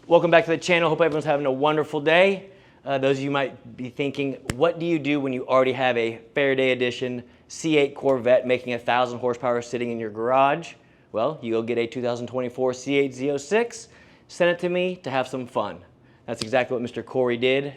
Welcome back to the channel. Hope everyone's having a wonderful day. Those of you might be thinking, what do you do when you already have a Faraday Edition C8 Corvette making 1,000 horsepower sitting in your garage? Well, you go get a 2024 C8 Z06, send it to me to have some fun. That's exactly what Mr. Corey did.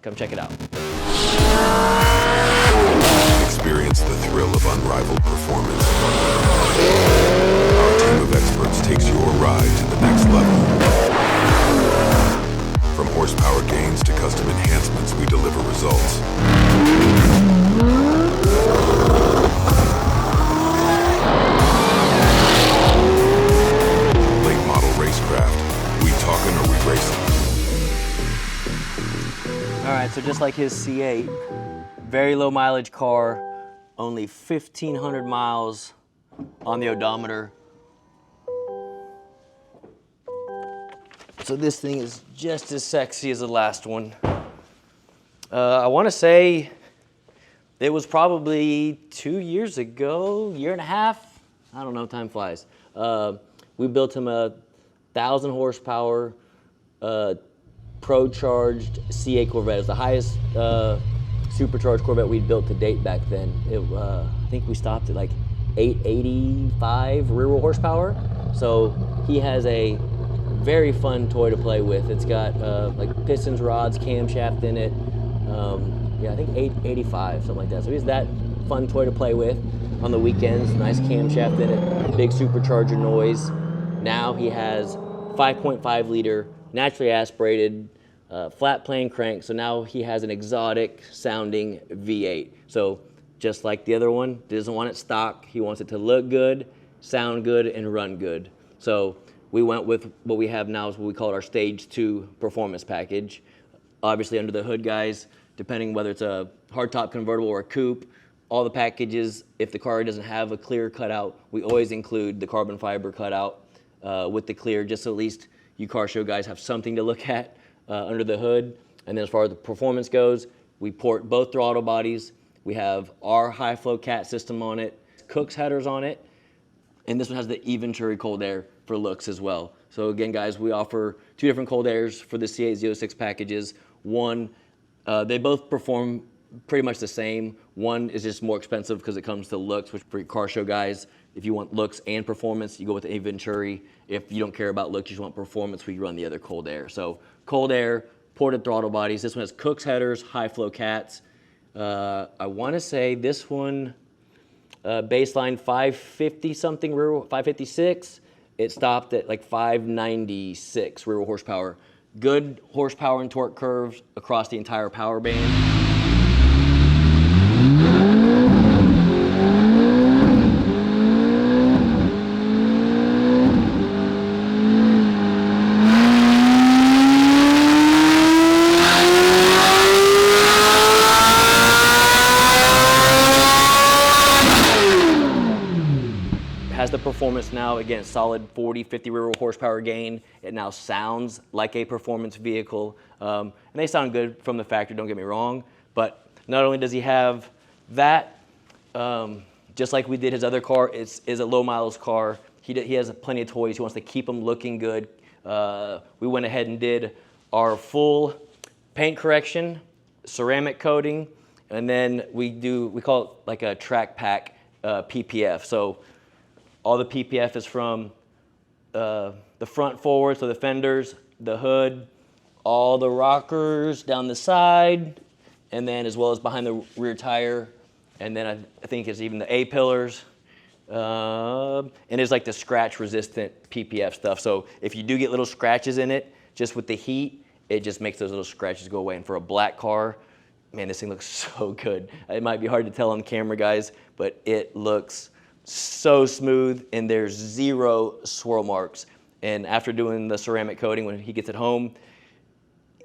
Come check it out. Experience the thrill of unrivaled performance. Our team of experts takes your ride to the next level. From horsepower gains to custom enhancements, we deliver results. Late Model Racecraft. We talking or we racing? All right, so just like his C8, very low mileage car, only 1,500 miles on the odometer. So this thing is just as sexy as the last one. I want to say it was probably 2 years ago, year and a half. I don't know, time flies. We built him a 1,000 horsepower pro-charged C8 Corvette. It's the highest supercharged Corvette we'd built to date back then. I think we stopped at like 885 rear wheel horsepower. So he has a very fun toy to play with. It's got like pistons, rods, camshaft in it. Yeah, I think 885, something like that. So he's that fun toy to play with on the weekends. Nice camshaft in it, big supercharger noise. Now he has 5.5 liter, naturally aspirated, flat plane crank. So now he has an exotic sounding V8. So just like the other one, doesn't want it stock. He wants it to look good, sound good, and run good. So we went with what we have now is what we call our Stage 2 performance package. Obviously under the hood, guys, depending whether it's a hardtop convertible or a coupe, all the packages, if the car doesn't have a clear cutout, we always include the carbon fiber cutout with the clear, just so at least you car show guys have something to look at under the hood. And then as far as the performance goes, we port both throttle bodies. We have our high flow cat system on it, Cook's headers on it, and this one has the Venturi cold air for looks as well. So again, guys, we offer two different cold airs for the C8 Z06 packages. One, they both perform pretty much the same. One is just more expensive because it comes to looks, which for car show guys, if you want looks and performance, you go with the Venturi. If you don't care about looks, you just want performance, we run the other cold air. So cold air, ported throttle bodies. This one has Cook's headers, high flow cats. I want to say this one, baseline 550 something, rear 556. It stopped at like 596 rear horsepower. Good horsepower and torque curves across the entire power band. Has the performance now, again, solid 40, 50 rear horsepower gain. It now sounds like a performance vehicle. And they sound good from the factory, don't get me wrong. But not only does he have that, just like we did his other car, it's a low miles car. He has plenty of toys. He wants to keep them looking good. We went ahead and did our full paint correction, ceramic coating, and then we call it like a track pack PPF. So all the PPF is from the front forward, so the fenders, the hood, all the rockers down the side, and then as well as behind the rear tire, and then I think it's even the A-pillars, and it's like the scratch-resistant PPF stuff. So if you do get little scratches in it, just with the heat, it just makes those little scratches go away. And for a black car, man, this thing looks so good. It might be hard to tell on camera, guys, but it looks so smooth, and there's zero swirl marks. And after doing the ceramic coating, when he gets it home,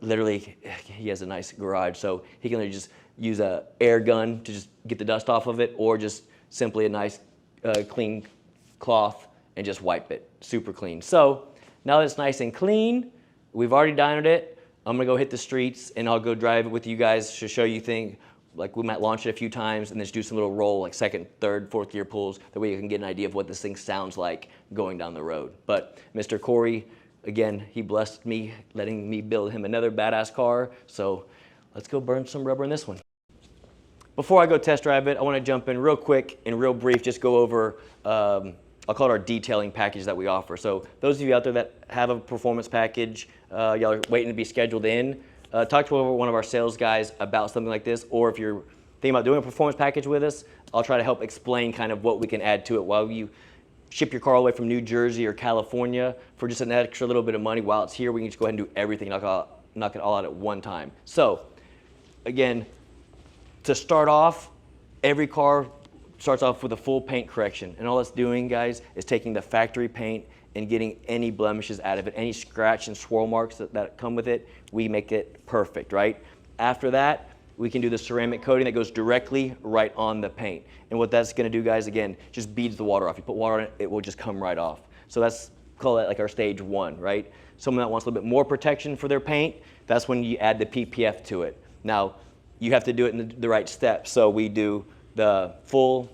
literally he has a nice garage, so he can just use a air gun to just get the dust off of it, or just simply a nice clean cloth and just wipe it super clean. So now that it's nice and clean, we've already dynoed it. I'm gonna go hit the streets and I'll go drive it with you guys to show you things. Like we might launch it a few times and then just do some little roll, like second, third, fourth gear pulls. That way you can get an idea of what this thing sounds like going down the road. But Mr. Corey again, he blessed me, letting me build him another badass car. So let's go burn some rubber in this one. Before I go test drive it, I want to jump in real quick and real brief, just go over, I'll call it our detailing package that we offer. So those of you out there that have a performance package, y'all are waiting to be scheduled in, talk to one of our sales guys about something like this, or if you're thinking about doing a performance package with us, I'll try to help explain kind of what we can add to it while you ship your car all the way from New Jersey or California for just an extra little bit of money. While it's here, we can just go ahead and do everything, knock it all out at one time. So again, to start off, every car starts off with a full paint correction. And all it's doing, guys, is taking the factory paint and getting any blemishes out of it, any scratch and swirl marks that come with it, we make it perfect, right? After that, we can do the ceramic coating that goes directly right on the paint. And what that's gonna do, guys, again, just beads the water off. You put water on it, it will just come right off. So that's, call that like our stage one, right? Someone that wants a little bit more protection for their paint, that's when you add the PPF to it. Now, you have to do it in the right steps. So we do the full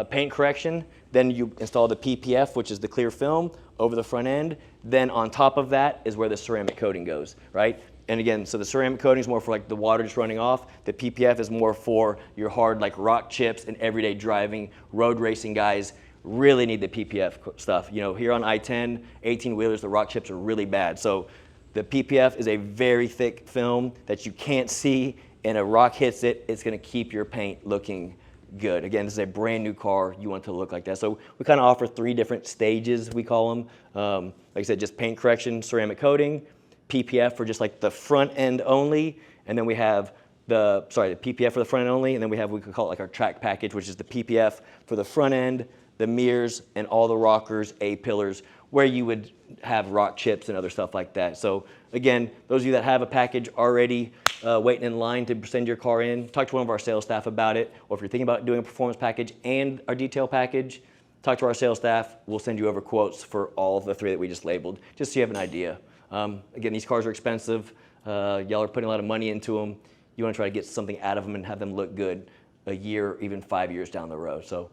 paint correction, then you install the PPF, which is the clear film, over the front end. Then on top of that is where the ceramic coating goes, right? And again, so the ceramic coating is more for like the water just running off. The PPF is more for your hard like rock chips and everyday driving. Road racing guys really need the PPF stuff. You know, here on I-10, 18-wheelers, the rock chips are really bad. So the PPF is a very thick film that you can't see, and a rock hits it, it's gonna keep your paint looking good. Again, this is a brand new car, you want it to look like that. So we kind of offer 3 different stages, we call them. Like I said, just paint correction, ceramic coating, PPF for just like the front end only, and then we have the PPF for the front end only, and then we have, we could call it like our track package, which is the PPF for the front end, the mirrors, and all the rockers, A-pillars, where you would have rock chips and other stuff like that. So again, those of you that have a package already waiting in line to send your car in, talk to one of our sales staff about it, or if you're thinking about doing a performance package and our detail package, talk to our sales staff. We'll send you over quotes for all of the 3 that we just labeled, just so you have an idea. Again, these cars are expensive. Y'all are putting a lot of money into them. You want to try to get something out of them and have them look good a year, even 5 years down the road. So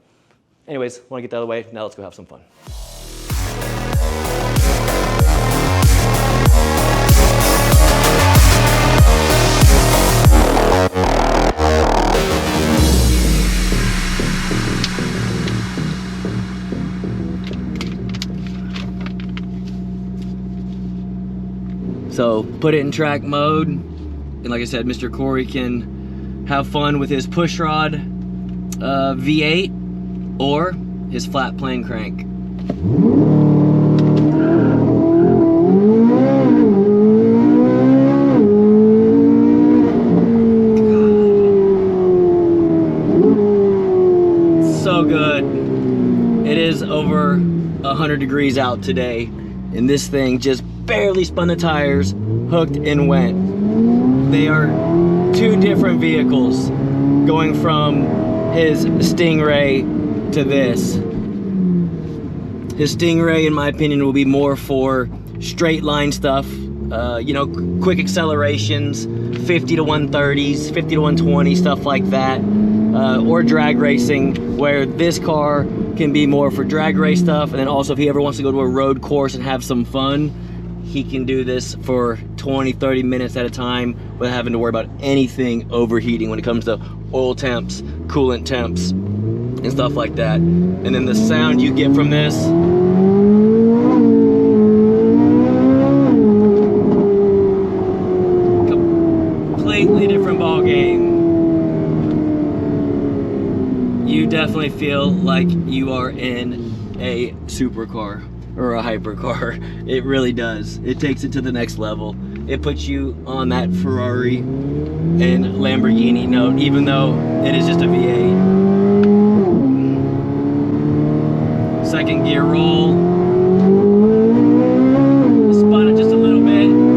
anyways, want to get that out of the way. Now let's go have some fun. So put it in track mode, and like I said, Mr. Corey can have fun with his pushrod V8 or his flat plane crank. So good. It is over 100 degrees out today, and this thing just barely spun the tires, hooked and went. They are 2 different vehicles going from his Stingray to this. His Stingray, in my opinion, will be more for straight line stuff, you know, quick accelerations, 50 to 130s, 50 to 120, stuff like that, or drag racing, where this car can be more for drag race stuff. And then also if he ever wants to go to a road course and have some fun, he can do this for 20, 30 minutes at a time without having to worry about anything overheating when it comes to oil temps, coolant temps, and stuff like that. And then the sound you get from this, completely different ball game. You definitely feel like you are in a supercar or a hypercar. It really does. It takes it to the next level. It puts you on that Ferrari and Lamborghini note, even though it is just a V8. Second gear roll. Spun it just a little bit.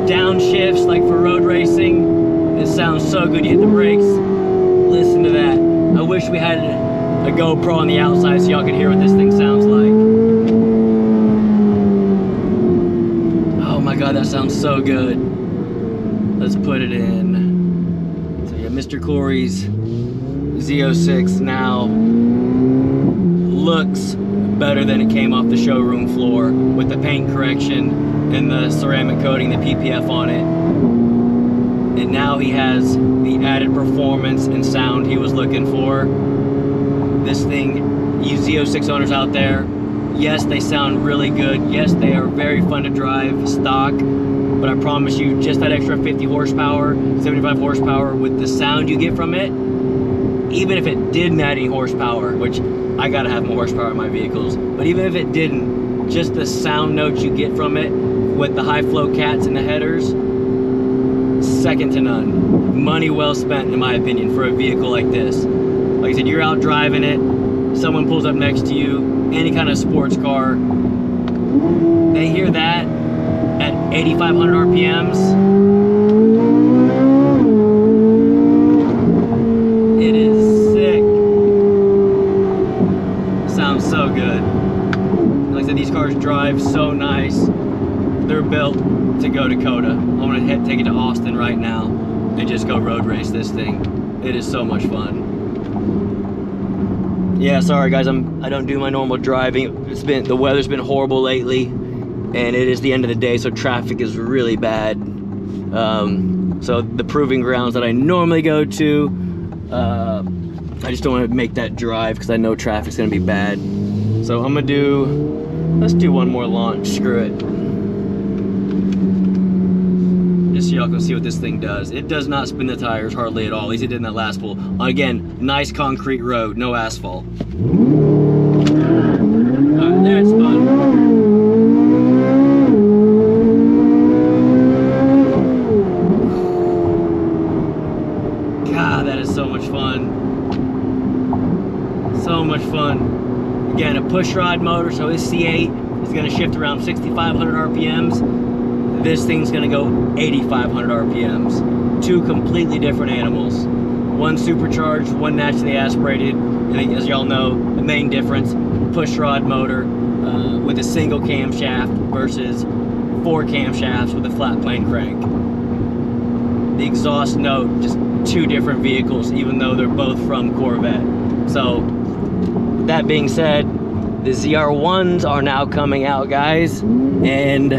Downshifts, like for road racing, it sounds so good. You hit the brakes, listen to that. I wish we had a GoPro on the outside so y'all could hear what this thing sounds like. God, that sounds so good. Let's put it in. So yeah, Mr. Corey's Z06 now looks better than it came off the showroom floor with the paint correction and the ceramic coating, the PPF on it. And now he has the added performance and sound he was looking for. This thing, you Z06 owners out there, yes, they sound really good. Yes, they are very fun to drive stock, but I promise you, just that extra 50 horsepower, 75 horsepower with the sound you get from it, even if it didn't add any horsepower, which I gotta have more horsepower in my vehicles, but even if it didn't, just the sound notes you get from it with the high flow cats and the headers, second to none. Money well spent, in my opinion, for a vehicle like this. Like I said, you're out driving it, someone pulls up next to you, any kind of sports car, they hear that at 8,500 RPMs. It is sick. Sounds so good. Like I said, these cars drive so nice. They're built to go Dakota. I'm gonna take it to Austin right now and just go road race this thing. It is so much fun. Yeah, sorry guys, I don't do my normal driving. The weather's been horrible lately, and it is the end of the day, so traffic is really bad. So the proving grounds that I normally go to, I just don't want to make that drive because I know traffic's gonna be bad. So I'm gonna let's do one more launch, screw it. Just so y'all can see what this thing does. It does not spin the tires hardly at all. At least it did in that last pull. Again, nice concrete road, no asphalt. Alright, there it's fun. God, that is so much fun. So much fun. Again, a push rod motor, so his C8 is going to shift around 6,500 RPMs. This thing's gonna go 8,500 RPMs. Two completely different animals. One supercharged, one naturally aspirated. And as y'all know, the main difference, push rod motor with a single camshaft versus 4 camshafts with a flat plane crank. The exhaust note, just two different vehicles, even though they're both from Corvette. So, with that being said, the ZR1s are now coming out, guys, and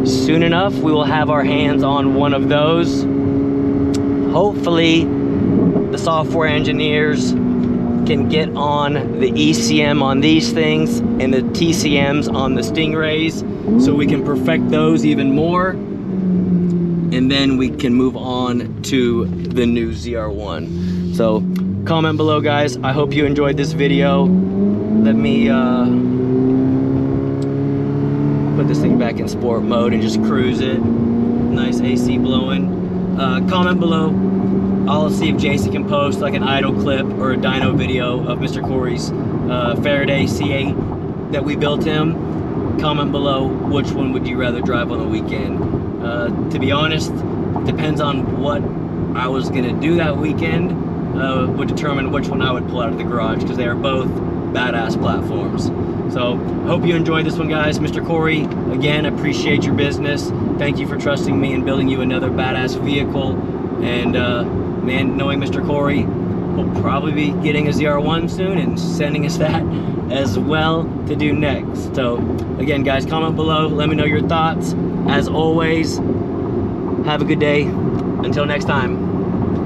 soon enough, we will have our hands on one of those. Hopefully, the software engineers can get on the ECM on these things and the TCMs on the Stingrays so we can perfect those even more. And then we can move on to the new ZR1. So, comment below, guys. I hope you enjoyed this video. Let me put this thing back in sport mode and just cruise it. Nice AC blowing. Comment below. I'll see if Jason can post like an idle clip or a dyno video of Mr. Corey's Faraday C8 that we built him. Comment below which one would you rather drive on the weekend. To be honest, depends on what I was gonna do that weekend would determine which one I would pull out of the garage, because they are both badass platforms. So, hope you enjoyed this one, guys. Mr. Corey, again, appreciate your business. Thank you for trusting me and building you another badass vehicle. And, man, knowing Mr. Corey, we'll probably be getting a ZR1 soon and sending us that as well to do next. So, again, guys, comment below. Let me know your thoughts. As always, have a good day. Until next time.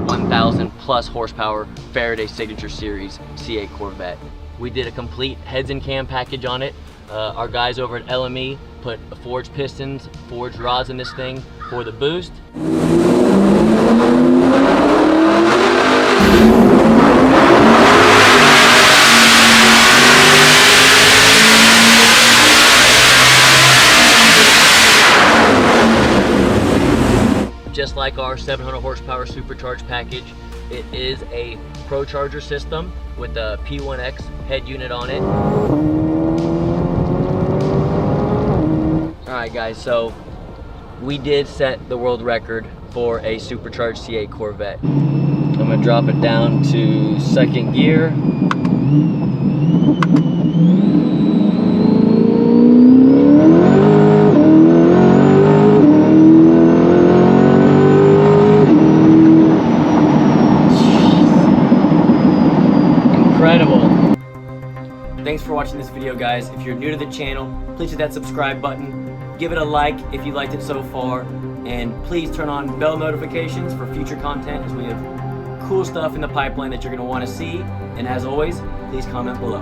1,000 plus horsepower Faraday Signature Series C8 Corvette. We did a complete heads and cam package on it. Our guys over at LME put forged pistons, forged rods in this thing for the boost. Just like our 700 horsepower supercharged package, it is a Pro Charger system with a P1X head unit on it. Alright guys, so we did set the world record for a supercharged C8 Corvette. I'm going to drop it down to second gear. incredible. Thanks for watching this video, guys. If you're new to the channel, please hit that subscribe button. Give it a like if you liked it so far. And please turn on bell notifications for future content, as we have cool stuff in the pipeline that you're going to want to see. And as always, please comment below.